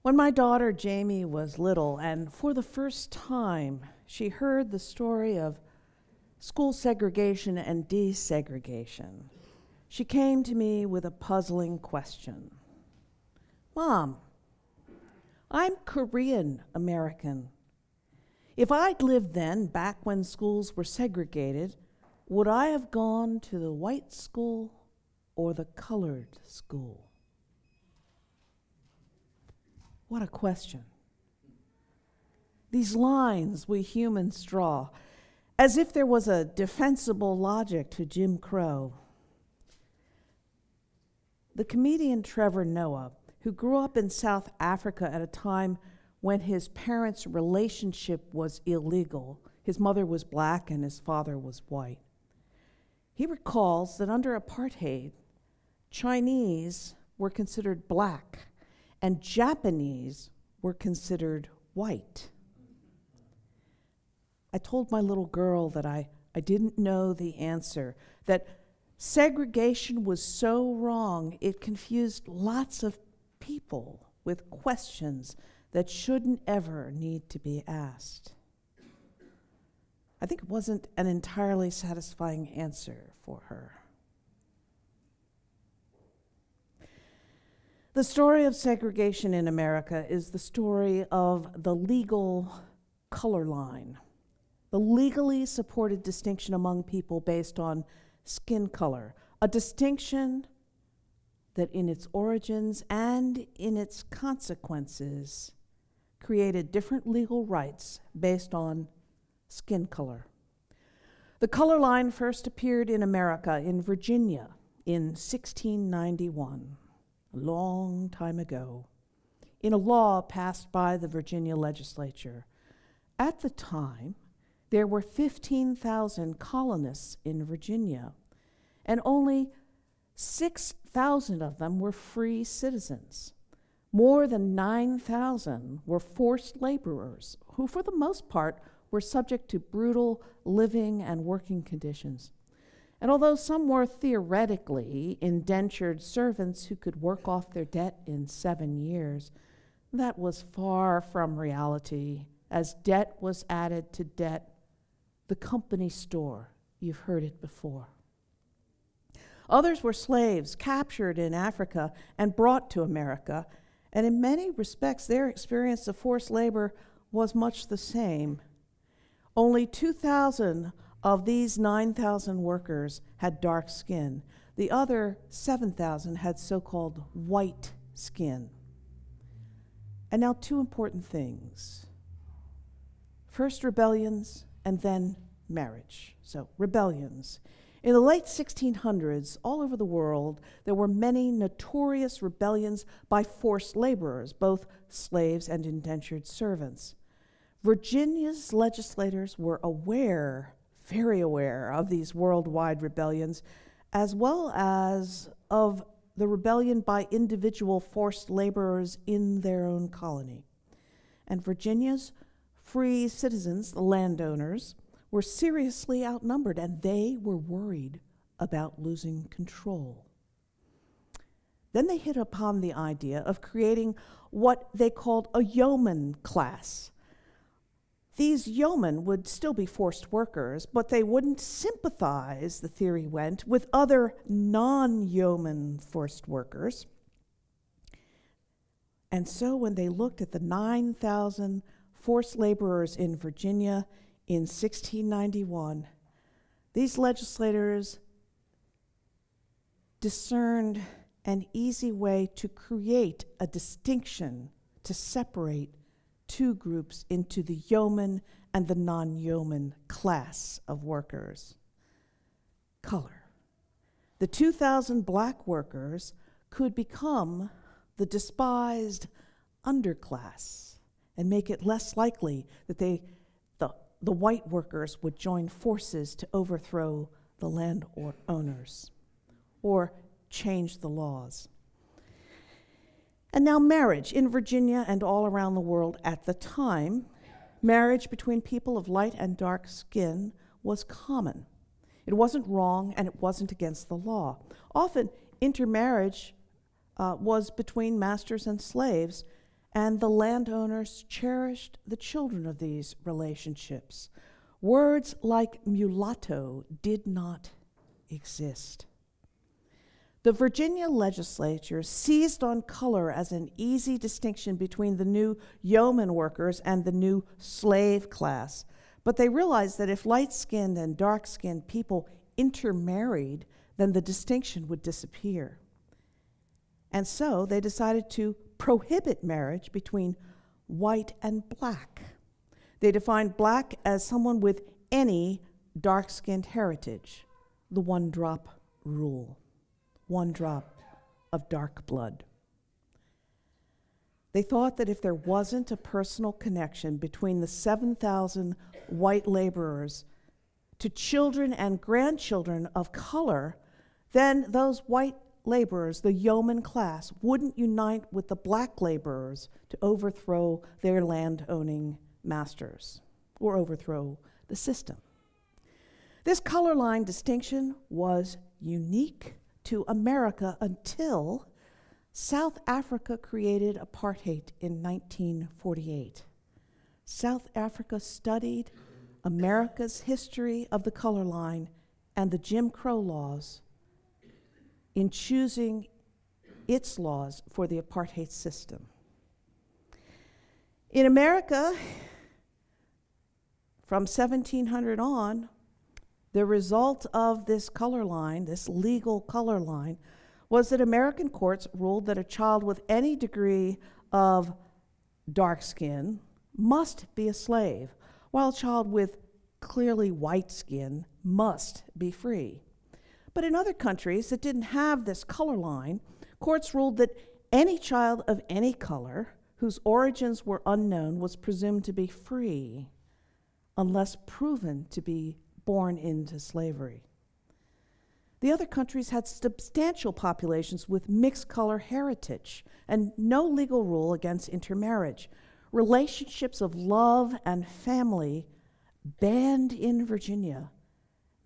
When my daughter Jamie was little, and for the first time, she heard the story of school segregation and desegregation, she came to me with a puzzling question. Mom, I'm Korean American. If I'd lived then, back when schools were segregated, would I have gone to the white school or the colored school? What a question. These lines we humans draw, as if there was a defensible logic to Jim Crow. The comedian Trevor Noah, who grew up in South Africa at a time when his parents' relationship was illegal, his mother was black and his father was white. He recalls that under apartheid, Chinese were considered black and Japanese were considered white. I told my little girl that I didn't know the answer, that segregation was so wrong it confused lots of people with questions that shouldn't ever need to be asked. I think it wasn't an entirely satisfying answer for her. The story of segregation in America is the story of the legal color line, the legally supported distinction among people based on skin color, a distinction that in its origins and in its consequences created different legal rights based on skin color. The color line first appeared in America, in Virginia, in 1691. A long time ago, in a law passed by the Virginia legislature. At the time, there were 15,000 colonists in Virginia, and only 6,000 of them were free citizens. More than 9,000 were forced laborers, who for the most part were subject to brutal living and working conditions. And although some were theoretically indentured servants who could work off their debt in 7 years, that was far from reality, as debt was added to debt. The company store, you've heard it before. Others were slaves captured in Africa and brought to America, and in many respects their experience of forced labor was much the same. Only 2,000 of these 9,000 workers had dark skin. The other 7,000 had so-called white skin. And now 2 important things. First rebellions and then marriage. So rebellions. In the late 1600s, all over the world, there were many notorious rebellions by forced laborers, both slaves and indentured servants. Virginia's legislators were aware, very aware of these worldwide rebellions, as well as of the rebellion by individual forced laborers in their own colony. And Virginia's free citizens, the landowners, were seriously outnumbered, and they were worried about losing control. Then they hit upon the idea of creating what they called a yeoman class. These yeomen would still be forced workers, but they wouldn't sympathize, the theory went, with other non-yeoman forced workers. And so when they looked at the 9,000 forced laborers in Virginia in 1691, these legislators discerned an easy way to create a distinction, to separate 2 groups into the yeoman and the non-yeoman class of workers. Color. The 2,000 black workers could become the despised underclass and make it less likely that the white workers would join forces to overthrow the landowners or change the laws. And now marriage in Virginia and all around the world at the time, marriage between people of light and dark skin was common. It wasn't wrong and it wasn't against the law. Often intermarriage was between masters and slaves, and the landowners cherished the children of these relationships. Words like mulatto did not exist. The Virginia legislature seized on color as an easy distinction between the new yeoman workers and the new slave class. But they realized that if light-skinned and dark-skinned people intermarried, then the distinction would disappear. And so they decided to prohibit marriage between white and black. They defined black as someone with any dark-skinned heritage, the one-drop rule. One drop of dark blood. They thought that if there wasn't a personal connection between the 7,000 white laborers to children and grandchildren of color, then those white laborers, the yeoman class, wouldn't unite with the black laborers to overthrow their land-owning masters or overthrow the system. This color line distinction was unique to America until South Africa created apartheid in 1948. South Africa studied America's history of the color line and the Jim Crow laws in choosing its laws for the apartheid system. In America, from 1700 on, the result of this color line, this legal color line, was that American courts ruled that a child with any degree of dark skin must be a slave, while a child with clearly white skin must be free. But in other countries that didn't have this color line, courts ruled that any child of any color whose origins were unknown was presumed to be free, unless proven to be born into slavery. The other countries had substantial populations with mixed color heritage and no legal rule against intermarriage. Relationships of love and family banned in Virginia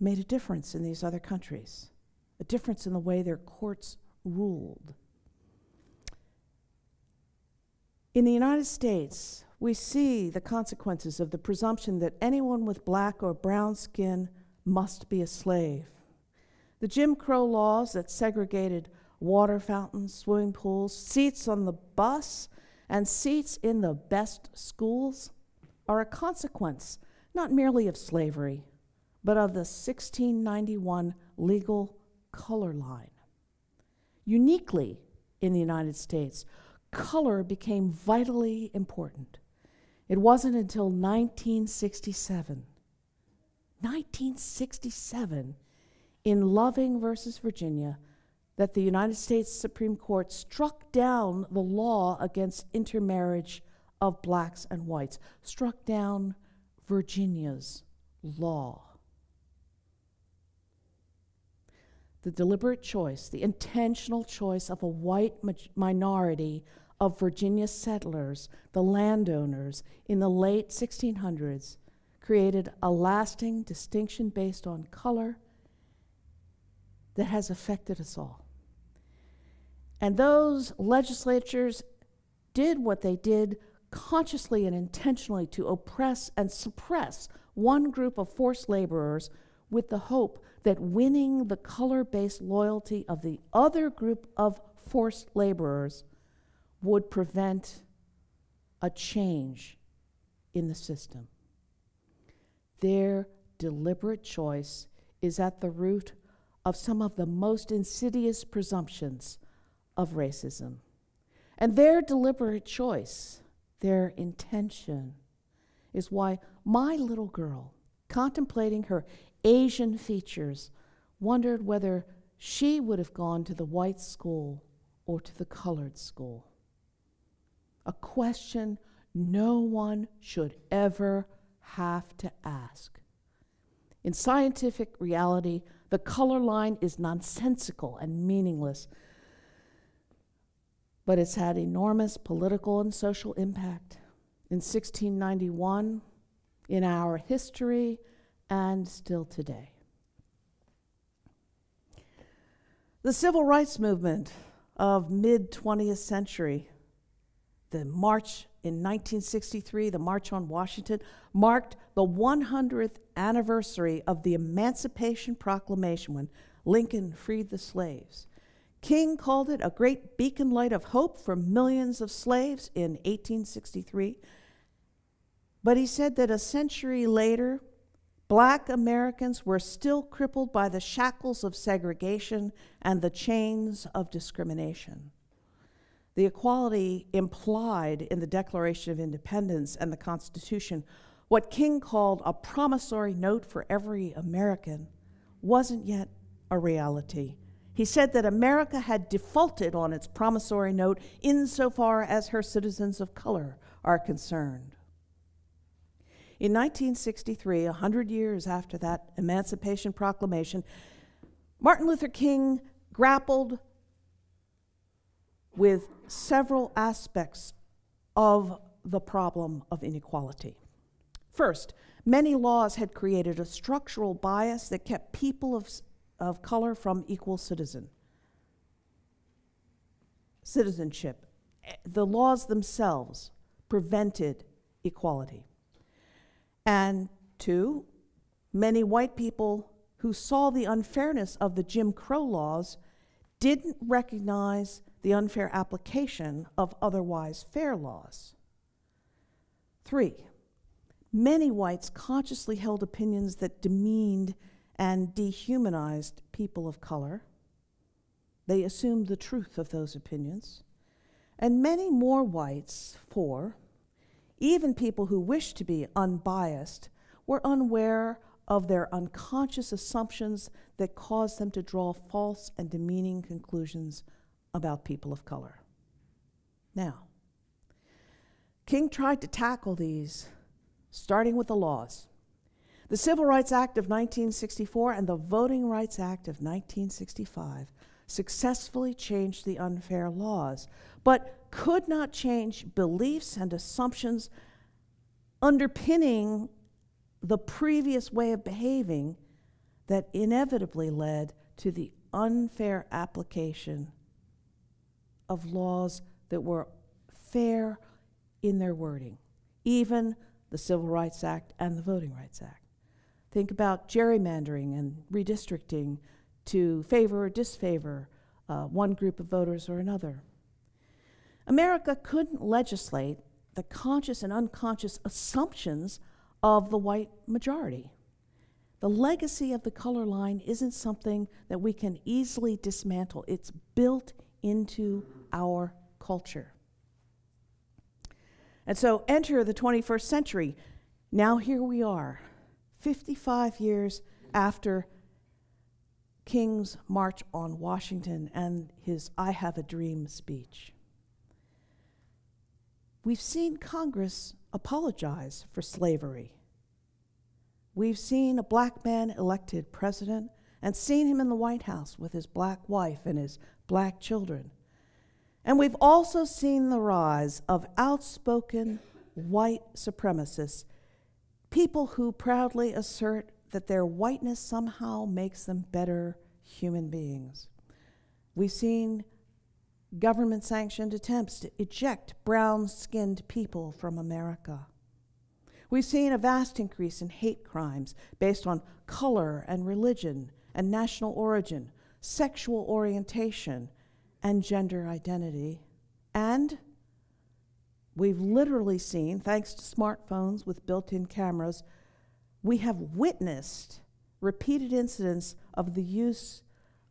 made a difference in these other countries, a difference in the way their courts ruled. In the United States, we see the consequences of the presumption that anyone with black or brown skin must be a slave. The Jim Crow laws that segregated water fountains, swimming pools, seats on the bus, and seats in the best schools are a consequence not merely of slavery, but of the 1691 legal color line. Uniquely in the United States, color became vitally important. It wasn't until 1967, in Loving versus Virginia, that the United States Supreme Court struck down the law against intermarriage of blacks and whites, struck down Virginia's law. The deliberate choice, the intentional choice of a white minority of Virginia settlers, the landowners, in the late 1600s, created a lasting distinction based on color that has affected us all. And those legislatures did what they did consciously and intentionally to oppress and suppress one group of forced laborers with the hope that winning the color-based loyalty of the other group of forced laborers would prevent a change in the system. Their deliberate choice is at the root of some of the most insidious presumptions of racism. And their deliberate choice, their intention, is why my little girl, contemplating her Asian features, wondered whether she would have gone to the white school or to the colored school. A question no one should ever have to ask. In scientific reality, the color line is nonsensical and meaningless, but it's had enormous political and social impact in 1691, in our history, and still today. The civil rights movement of mid-20th century The march in 1963, the March on Washington, marked the 100th anniversary of the Emancipation Proclamation when Lincoln freed the slaves. King called it a great beacon light of hope for millions of slaves in 1863. But he said that a century later, Black Americans were still crippled by the shackles of segregation and the chains of discrimination. The equality implied in the Declaration of Independence and the Constitution, what King called a promissory note for every American, wasn't yet a reality. He said that America had defaulted on its promissory note insofar as her citizens of color are concerned. In 1963, 100 years after that Emancipation Proclamation, Martin Luther King grappled with several aspects of the problem of inequality. First, many laws had created a structural bias that kept people of color from equal citizenship. The laws themselves prevented equality. And two, many white people who saw the unfairness of the Jim Crow laws didn't recognize the unfair application of otherwise fair laws. Three, many whites consciously held opinions that demeaned and dehumanized people of color. They assumed the truth of those opinions. And many more whites, four, even people who wished to be unbiased, were unaware of their unconscious assumptions that caused them to draw false and demeaning conclusions about people of color. Now, King tried to tackle these, starting with the laws. The Civil Rights Act of 1964 and the Voting Rights Act of 1965 successfully changed the unfair laws, but could not change beliefs and assumptions underpinning the previous way of behaving that inevitably led to the unfair application of laws that were fair in their wording, even the Civil Rights Act and the Voting Rights Act. Think about gerrymandering and redistricting to favor or disfavor one group of voters or another. America couldn't legislate the conscious and unconscious assumptions of the white majority. The legacy of the color line isn't something that we can easily dismantle. It's built into our culture. And so enter the 21st century. Now here we are, 55 years after King's March on Washington and his I Have a Dream speech. We've seen Congress apologize for slavery. We've seen a black man elected president and seen him in the White House with his black wife and his black children. And we've also seen the rise of outspoken white supremacists, people who proudly assert that their whiteness somehow makes them better human beings. We've seen government-sanctioned attempts to eject brown-skinned people from America. We've seen a vast increase in hate crimes based on color and religion and national origin, sexual orientation, and gender identity. And we've literally seen, thanks to smartphones with built-in cameras, we have witnessed repeated incidents of the use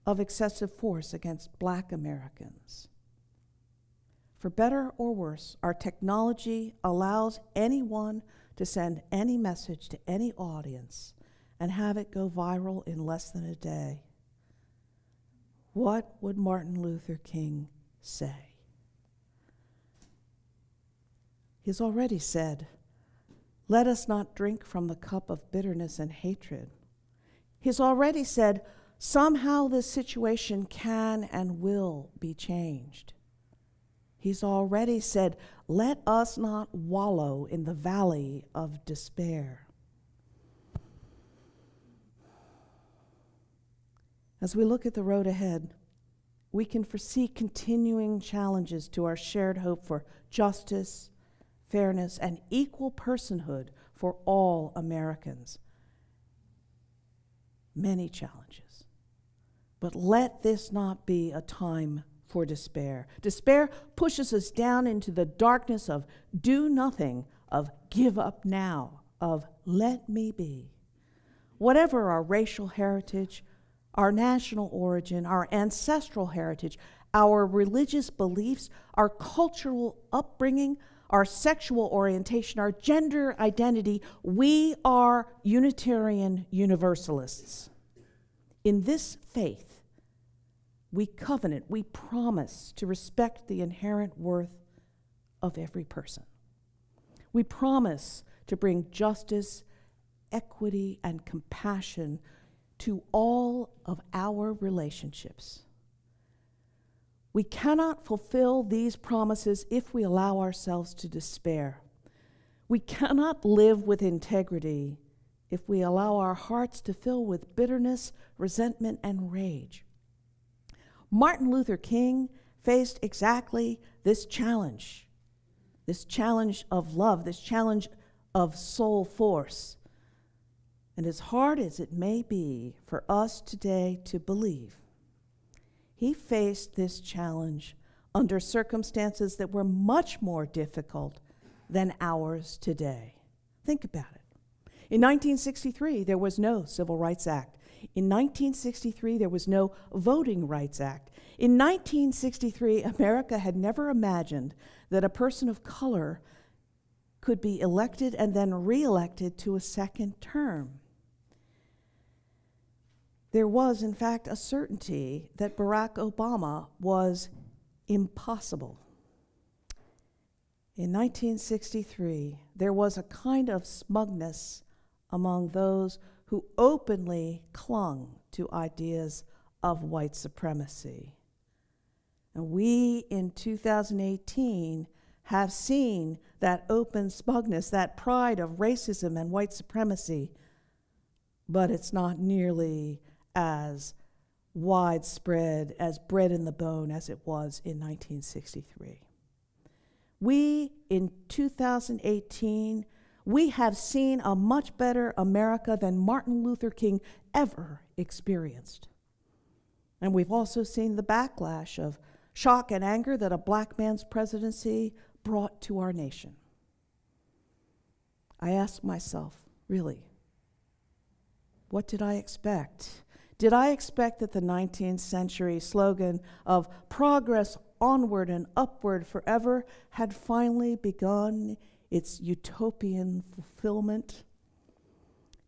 of excessive force against black Americans. For better or worse, our technology allows anyone to send any message to any audience and have it go viral in less than a day. What would Martin Luther King say? He's already said, "Let us not drink from the cup of bitterness and hatred." He's already said, somehow this situation can and will be changed. He's already said, let us not wallow in the valley of despair. As we look at the road ahead, we can foresee continuing challenges to our shared hope for justice, fairness, and equal personhood for all Americans. Many challenges. But let this not be a time for despair. Despair pushes us down into the darkness of do nothing, of give up now, of let me be. Whatever our racial heritage, our national origin, our ancestral heritage, our religious beliefs, our cultural upbringing, our sexual orientation, our gender identity, we are Unitarian Universalists. In this faith, we covenant, we promise to respect the inherent worth of every person. We promise to bring justice, equity, and compassion to all of our relationships. We cannot fulfill these promises if we allow ourselves to despair. We cannot live with integrity if we allow our hearts to fill with bitterness, resentment, and rage. Martin Luther King faced exactly this challenge of love, this challenge of soul force. And as hard as it may be for us today to believe, he faced this challenge under circumstances that were much more difficult than ours today. Think about it. In 1963, there was no Civil Rights Act. In 1963, there was no Voting Rights Act. In 1963, America had never imagined that a person of color could be elected and then re-elected to a second term. There was, in fact, a certainty that Barack Obama was impossible. In 1963, there was a kind of smugness among those who openly clung to ideas of white supremacy. And we, in 2018, have seen that open smugness, that pride of racism and white supremacy, but it's not nearly as widespread, as bred in the bone as it was in 1963. We, in 2018, we have seen a much better America than Martin Luther King ever experienced. And we've also seen the backlash of shock and anger that a black man's presidency brought to our nation. I ask myself, really, what did I expect? Did I expect that the 19th century slogan of progress onward and upward forever had finally begun its utopian fulfillment?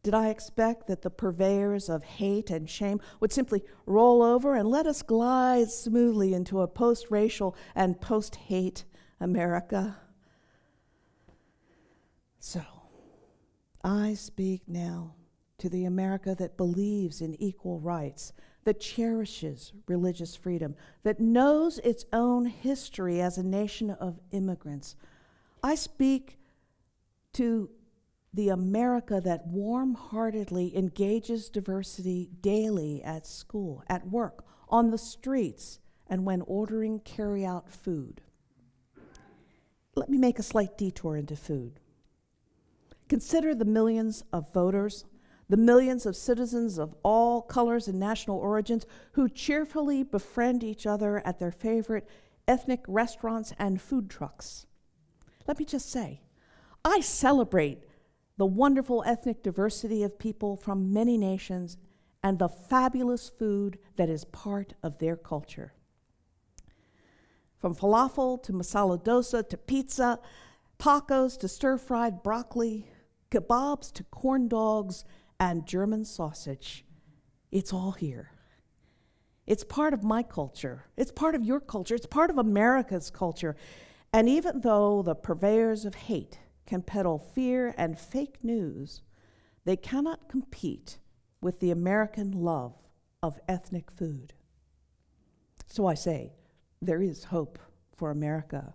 Did I expect that the purveyors of hate and shame would simply roll over and let us glide smoothly into a post-racial and post-hate America? So, I speak now to the America that believes in equal rights, that cherishes religious freedom, that knows its own history as a nation of immigrants. I speak to the America that warm-heartedly engages diversity daily at school, at work, on the streets, and when ordering carry-out food. Let me make a slight detour into food. Consider the millions of voters, the millions of citizens of all colors and national origins who cheerfully befriend each other at their favorite ethnic restaurants and food trucks. Let me just say, I celebrate the wonderful ethnic diversity of people from many nations and the fabulous food that is part of their culture. From falafel to masala dosa to pizza, tacos to stir-fried broccoli, kebabs to corn dogs, and German sausage. It's all here. It's part of my culture. It's part of your culture. It's part of America's culture. And even though the purveyors of hate can peddle fear and fake news, they cannot compete with the American love of ethnic food. So I say, there is hope for America.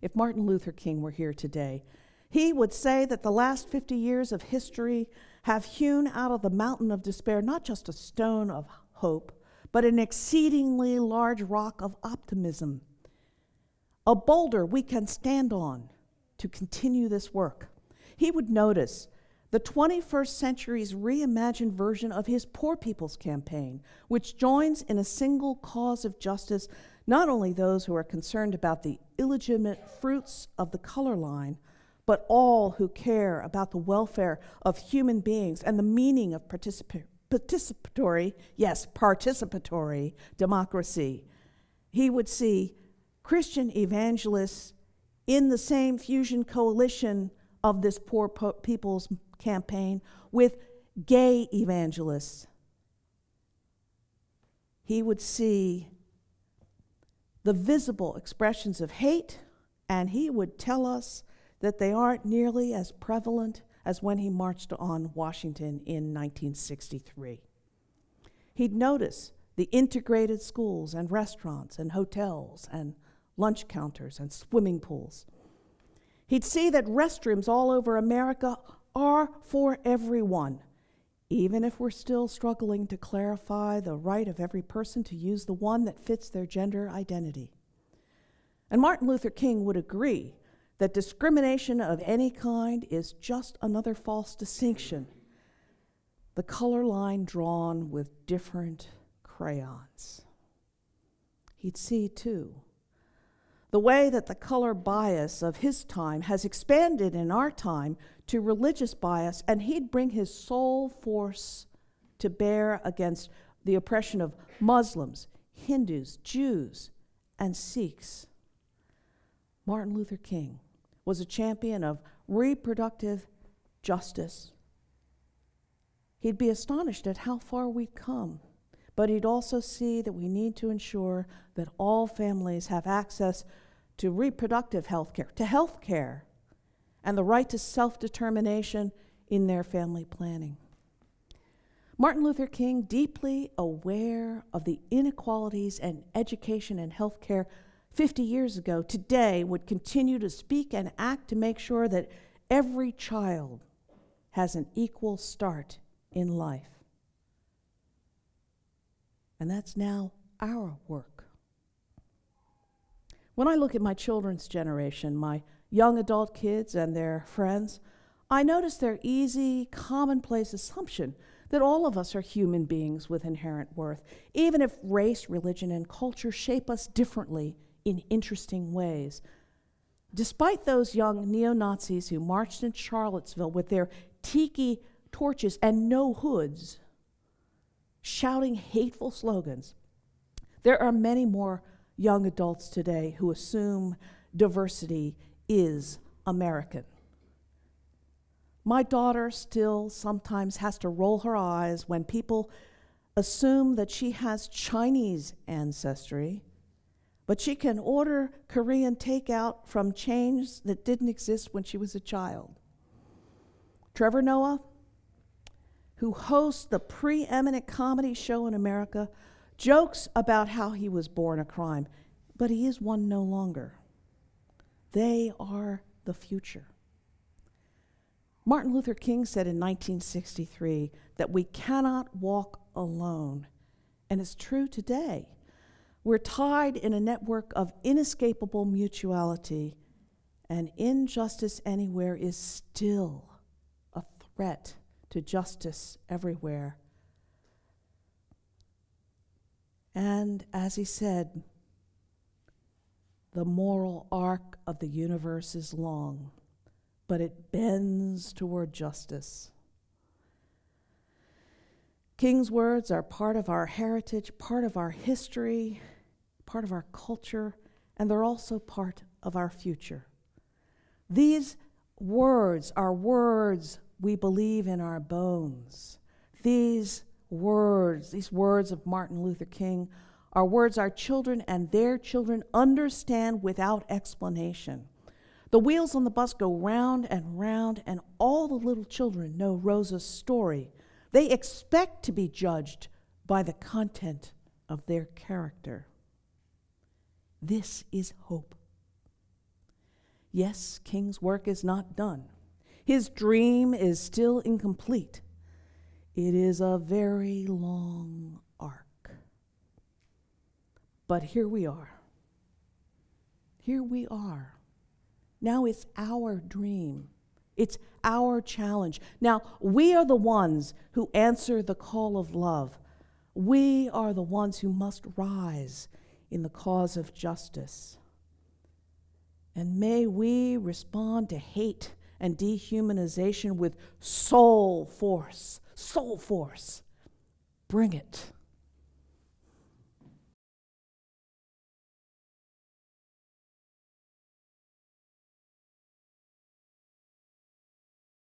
If Martin Luther King were here today, he would say that the last 50 years of history have hewn out of the mountain of despair not just a stone of hope, but an exceedingly large rock of optimism, a boulder we can stand on to continue this work. He would notice the 21st century's reimagined version of his Poor People's Campaign, which joins in a single cause of justice not only those who are concerned about the illegitimate fruits of the color line, but all who care about the welfare of human beings and the meaning of participatory democracy. He would see Christian evangelists in the same fusion coalition of this Poor People's Campaign with gay evangelists. He would see the visible expressions of hate, and he would tell us that they aren't nearly as prevalent as when he marched on Washington in 1963. He'd notice the integrated schools and restaurants and hotels and lunch counters and swimming pools. He'd see that restrooms all over America are for everyone, even if we're still struggling to clarify the right of every person to use the one that fits their gender identity. And Martin Luther King would agree that discrimination of any kind is just another false distinction, the color line drawn with different crayons. He'd see, too, the way that the color bias of his time has expanded in our time to religious bias, and he'd bring his sole force to bear against the oppression of Muslims, Hindus, Jews, and Sikhs. Martin Luther King was a champion of reproductive justice. He'd be astonished at how far we'd come, but he'd also see that we need to ensure that all families have access to reproductive health care, and the right to self-determination in their family planning. Martin Luther King, deeply aware of the inequalities in education and health care 50 years ago, today would continue to speak and act to make sure that every child has an equal start in life. And that's now our work. When I look at my children's generation, my young adult kids and their friends, I notice their easy, commonplace assumption that all of us are human beings with inherent worth, even if race, religion, and culture shape us differently in interesting ways. Despite those young neo-Nazis who marched in Charlottesville with their tiki torches and no hoods, shouting hateful slogans, there are many more young adults today who assume diversity is American. My daughter still sometimes has to roll her eyes when people assume that she has Chinese ancestry, but she can order Korean takeout from chains that didn't exist when she was a child. Trevor Noah, who hosts the preeminent comedy show in America, jokes about how he was born a crime, but he is one no longer. They are the future. Martin Luther King said in 1963 that we cannot walk alone, and it's true today. We're tied in a network of inescapable mutuality, and injustice anywhere is still a threat to justice everywhere. And as he said, the moral arc of the universe is long, but it bends toward justice. King's words are part of our heritage, part of our history, part of our culture, and they're also part of our future. These words are words we believe in our bones. These words of Martin Luther King, are words our children and their children understand without explanation. The wheels on the bus go round and round, and all the little children know Rosa's story. They expect to be judged by the content of their character. This is hope. Yes, King's work is not done. His dream is still incomplete. It is a very long arc. But here we are. Here we are. Now it's our dream. It's our challenge. Now we are the ones who answer the call of love. We are the ones who must rise in the cause of justice. And may we respond to hate and dehumanization with soul force. Soul force. Bring it.